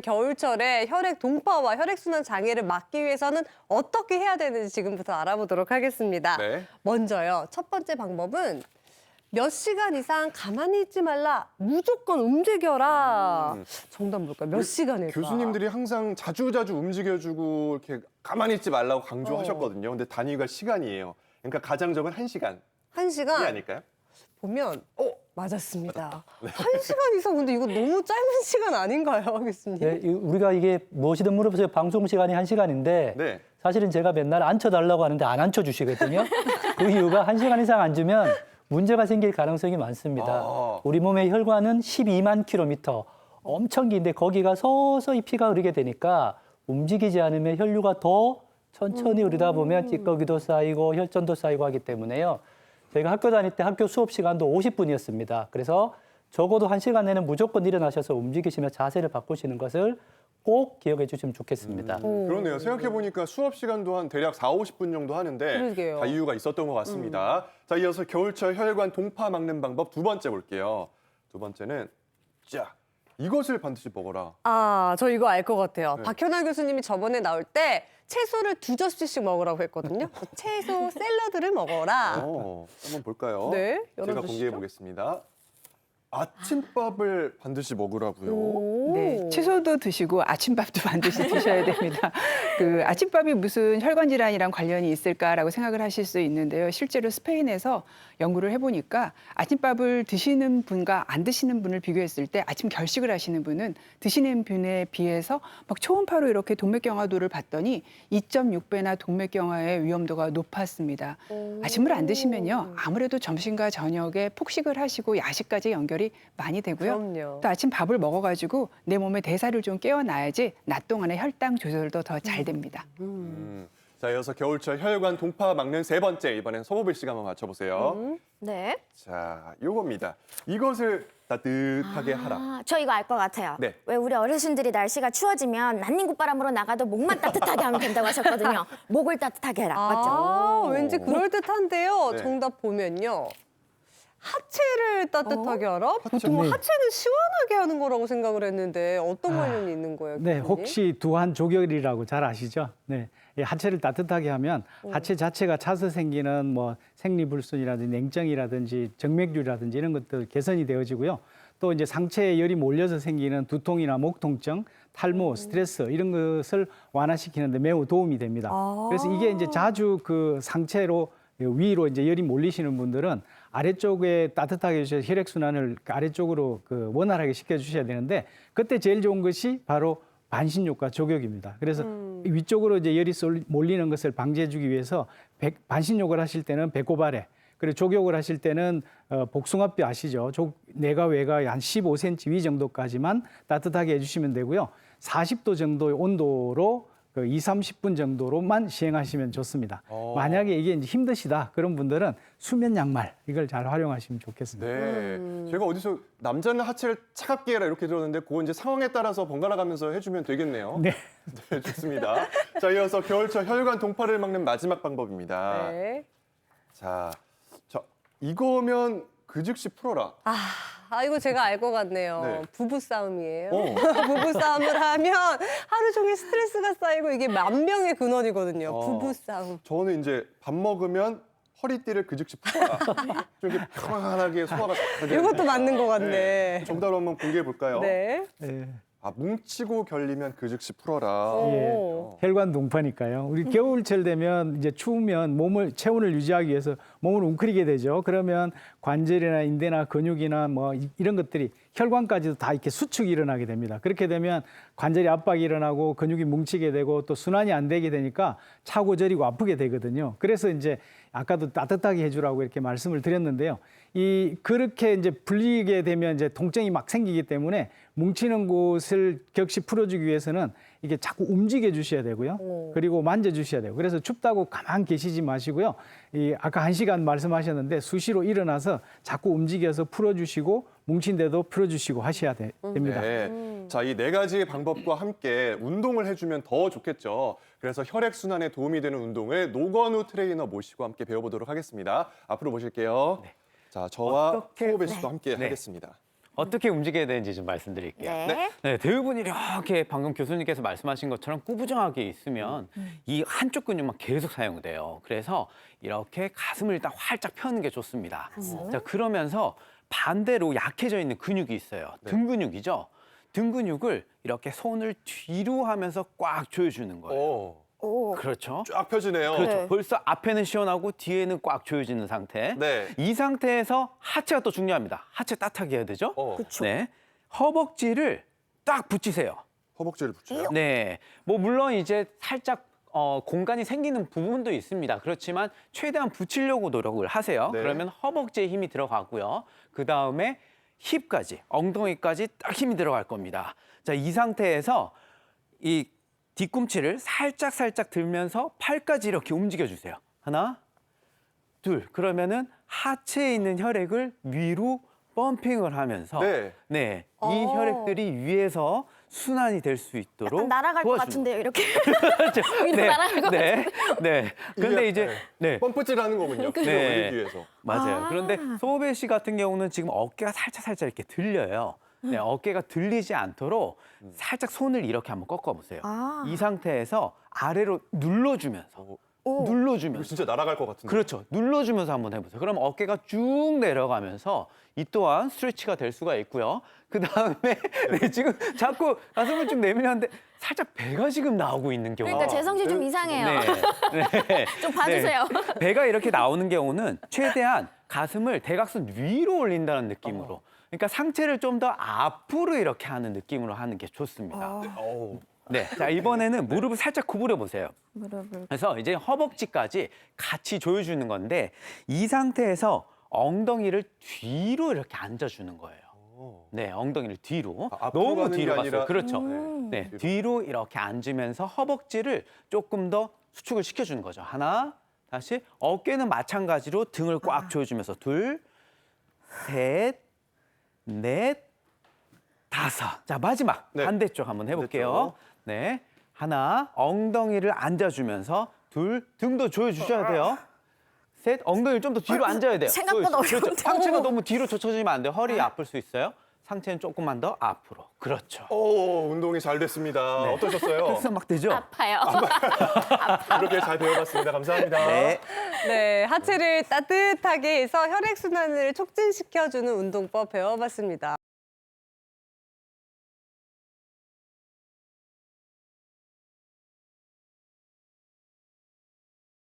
겨울철에 혈액 동파와 혈액순환 장애를 막기 위해서는 어떻게 해야 되는지 지금부터 알아보도록 하겠습니다. 네. 먼저요, 첫 번째 방법은 몇 시간 이상 가만히 있지 말라, 무조건 움직여라. 정답 뭘까요? 몇 시간일까? 교수님들이 항상 자주자주 움직여주고 이렇게 가만히 있지 말라고 강조하셨거든요. 근데 단위가 시간이에요. 그러니까 가장 적은 1시간이 1시간 아닐까요? 보면 맞았습니다. 1시간 이상 근데 이거 너무 짧은 시간 아닌가요, 교수님? 네, 우리가 이게 무엇이든 물어보세요. 방송 시간이 1시간인데 네. 사실은 제가 맨날 앉혀달라고 하는데 안 앉혀주시거든요. 그 이유가 1시간 이상 앉으면 문제가 생길 가능성이 많습니다. 아. 우리 몸의 혈관은 12만 킬로미터, 엄청 긴데 거기가 서서히 피가 흐르게 되니까 움직이지 않으면 혈류가 더 천천히 흐르다 보면 찌꺼기도 쌓이고 혈전도 쌓이고 하기 때문에요. 저희가 학교 다닐 때 학교 수업 시간도 50분이었습니다. 그래서 적어도 1시간 내는 무조건 일어나셔서 움직이시며 자세를 바꾸시는 것을 꼭 기억해 주시면 좋겠습니다. 그러네요. 생각해보니까 수업 시간도 한 대략 40-50분 정도 하는데 그러게요. 다 이유가 있었던 것 같습니다. 자, 이어서 겨울철 혈관 동파 막는 방법 두 번째 볼게요. 두 번째는 자, 이것을 반드시 먹어라. 아, 저 이거 알 것 같아요. 네. 박현아 교수님이 저번에 나올 때 채소를 2접시씩 먹으라고 했거든요. 채소 샐러드를 먹어라. 한번 볼까요? 네, 제가 열어주시죠. 공개해 보겠습니다. 아침밥을 반드시 먹으라고요. 오. 네, 채소도 드시고 아침밥도 반드시 드셔야 됩니다. 그 아침밥이 무슨 혈관 질환이랑 관련이 있을까라고 생각을 하실 수 있는데요. 실제로 스페인에서 연구를 해보니까 아침밥을 드시는 분과 안 드시는 분을 비교했을 때 아침 결식을 하시는 분은 드시는 분에 비해서 막 초음파로 이렇게 동맥경화도를 봤더니 2.6배나 동맥경화의 위험도가 높았습니다. 아침을 안 드시면요, 아무래도 점심과 저녁에 폭식을 하시고 야식까지 연결이 많이 되고요. 그럼요. 또 아침 밥을 먹어가지고 내 몸의 대사를 좀 깨워놔야지 낮 동안에 혈당 조절도 더 잘 됩니다. 자, 이어서 겨울철 혈관 동파 막는 세 번째, 이번엔 서보빌 씨가 한번 맞춰보세요. 네. 자, 요겁니다. 이것을 따뜻하게 하라. 저 이거 알 것 같아요. 네. 왜 우리 어르신들이 날씨가 추워지면 난닝굿바람으로 나가도 목만 따뜻하게 하면 된다고 하셨거든요. 목을 따뜻하게 해라. 맞죠? 아, 왠지 그럴듯한데요. 네. 정답 보면요. 하체를 따뜻하게 하라? 보통 네. 하체는 시원하게 하는 거라고 생각을 했는데 어떤 관련이 있는 거예요? 네, 교수님? 혹시 두한 조결이라고 잘 아시죠? 네, 이 하체를 따뜻하게 하면 하체 자체가 차서 생기는 뭐 생리불순이라든지 냉증이라든지 정맥류라든지 이런 것들 개선이 되어지고요. 또 이제 상체에 열이 몰려서 생기는 두통이나 목 통증, 탈모, 스트레스 이런 것을 완화시키는 데 매우 도움이 됩니다. 그래서 이게 이제 자주 그 상체로 위로 이제 열이 몰리시는 분들은 아래쪽에 따뜻하게 해주셔서 혈액순환을 아래쪽으로 그 원활하게 시켜주셔야 되는데 그때 제일 좋은 것이 바로 반신욕과 족욕입니다. 그래서 위쪽으로 이제 열이 몰리는 것을 방지해주기 위해서 반신욕을 하실 때는 배꼽 아래, 그리고 족욕을 하실 때는 복숭아뼈 아시죠? 내가 외가 한 15cm 위 정도까지만 따뜻하게 해주시면 되고요. 40도 정도의 온도로 그 20-30분 정도로만 시행하시면 좋습니다. 만약에 이게 이제 힘드시다 그런 분들은 수면 양말 이걸 잘 활용하시면 좋겠습니다. 네. 제가 어디서 남자는 하체를 차갑게 해라 이렇게 들었는데 그건 이제 상황에 따라서 번갈아 가면서 해주면 되겠네요. 네. 네, 좋습니다. 자, 이어서 겨울철 혈관 동파를 막는 마지막 방법입니다. 네. 자, 이거면 그 즉시 풀어라. 아, 이거 제가 알 것 같네요. 네. 부부싸움이에요. 어. 부부싸움을 하면 하루 종일 스트레스가 쌓이고 이게 만병의 근원이거든요. 부부싸움. 저는 이제 밥 먹으면 허리띠를 그 즉시 풀어라. 좀 이렇게 편안하게 소화가 잘 되는데. 이것도 맞는 것 같네. 정답을 한번 공개해 볼까요? 네. 네. 뭉치고 결리면 그 즉시 풀어라. 오. 혈관 동파니까요. 우리 겨울철 되면 이제 추우면 체온을 유지하기 위해서 몸을 웅크리게 되죠. 그러면 관절이나 인대나 근육이나 뭐 이런 것들이 혈관까지도 다 이렇게 수축이 일어나게 됩니다. 그렇게 되면 관절이 압박이 일어나고 근육이 뭉치게 되고 또 순환이 안 되게 되니까 차고 저리고 아프게 되거든요. 그래서 이제 아까도 따뜻하게 해주라고 이렇게 말씀을 드렸는데요. 그렇게 이제 불리게 되면 이제 통증이 막 생기기 때문에 뭉치는 곳을 격시 풀어주기 위해서는 이게 자꾸 움직여 주셔야 되고요. 그리고 만져 주셔야 돼요. 그래서 춥다고 가만 계시지 마시고요. 아까 1시간 말씀하셨는데 수시로 일어나서 자꾸 움직여서 풀어주시고 뭉친 데도 풀어주시고 하셔야 됩니다. 네. 자, 이 네 가지의 방법과 함께 운동을 해주면 더 좋겠죠. 그래서 혈액순환에 도움이 되는 운동을 노건우 트레이너 모시고 함께 배워보도록 하겠습니다. 앞으로 모실게요. 자, 저와 어떻게- 소호배 씨도 함께 하겠습니다. 어떻게 움직여야 되는지 좀 말씀드릴게요. 네. 네, 대부분이 이렇게 방금 교수님께서 말씀하신 것처럼 꾸부정하게 있으면 이 한쪽 근육만 계속 사용돼요. 그래서 이렇게 가슴을 일단 활짝 펴는 게 좋습니다. 자, 그러면서 반대로 약해져 있는 근육이 있어요. 등 근육이죠. 등 근육을 이렇게 손을 뒤로 하면서 꽉 조여주는 거예요. 오, 오. 그렇죠. 쫙 펴지네요. 그렇죠. 네. 벌써 앞에는 시원하고 뒤에는 꽉 조여지는 상태. 네. 이 상태에서 하체가 또 중요합니다. 하체 따뜻하게 해야 되죠. 그쵸. 네. 허벅지를 딱 붙이세요. 허벅지를 붙여요. 네. 뭐 물론 이제 살짝 공간이 생기는 부분도 있습니다. 그렇지만 최대한 붙이려고 노력을 하세요. 네. 그러면 허벅지에 힘이 들어가고요. 그 다음에 힙까지, 엉덩이까지 딱 힘이 들어갈 겁니다. 자, 이 상태에서 이 뒤꿈치를 살짝 들면서 팔까지 이렇게 움직여주세요. 하나, 둘. 그러면은 하체에 있는 혈액을 위로 펌핑을 하면서 네. 네, 이 혈액들이 위에서 순환이 될 수 있도록 약간 날아갈 것 도와주는 같은데요, 이렇게. 그렇죠. 위로 날아갈 것 네, 네. 근데 이게, 이제 네. 펌프질하는 거군요. 네. 여기 뒤에서. 맞아요. 그런데 소배 씨 같은 경우는 지금 어깨가 살짝 이렇게 들려요. 네, 어깨가 들리지 않도록 살짝 손을 이렇게 한번 꺾어 보세요. 아. 이 상태에서 아래로 눌러주면서 이거 눌러주면서 진짜 날아갈 것 같은데. 그렇죠. 눌러주면서 한번 해보세요. 그럼 어깨가 쭉 내려가면서 이 또한 스트레치가 될 수가 있고요. 그 다음에 네, 지금 자꾸 가슴을 좀 내밀었는데 살짝 배가 지금 나오고 있는 경우가 그러니까 재성씨 좀 이상해요. 네. 좀 봐주세요. 네. 배가 이렇게 나오는 경우는 최대한 가슴을 대각선 위로 올린다는 느낌으로. 그러니까 상체를 좀 더 앞으로 이렇게 하는 느낌으로 하는 게 좋습니다. 어우. 네. 자, 이번에는 무릎을 살짝 구부려 보세요. 무릎을. 그래서 이제 허벅지까지 같이 조여주는 건데 이 상태에서 엉덩이를 뒤로 이렇게 앉아주는 거예요. 네, 엉덩이를 뒤로. 아, 앞으로 너무 가는 뒤로 게 갔어요. 아니라- 그렇죠. 네, 뒤로 이렇게 앉으면서 허벅지를 조금 더 수축을 시켜주는 거죠. 하나, 다시 어깨는 마찬가지로 등을 꽉 조여주면서 둘, 셋, 넷, 다섯. 자, 마지막 네. 반대쪽 한번 해볼게요. 반대쪽. 네, 하나, 엉덩이를 앉아주면서 둘, 등도 조여주셔야 돼요. 셋, 엉덩이를 좀 더 뒤로 앉아야 돼요. 생각보다 그렇죠. 어려운데. 상체가 너무 뒤로 젖혀지면 안 돼요. 허리 아플 수 있어요. 상체는 조금만 더 앞으로. 그렇죠. 오, 운동이 잘 됐습니다. 네. 어떠셨어요? 그래서 막 되죠? 아파요. 이렇게 잘 배워봤습니다. 감사합니다. 네. 네, 하체를 따뜻하게 해서 혈액순환을 촉진시켜주는 운동법 배워봤습니다.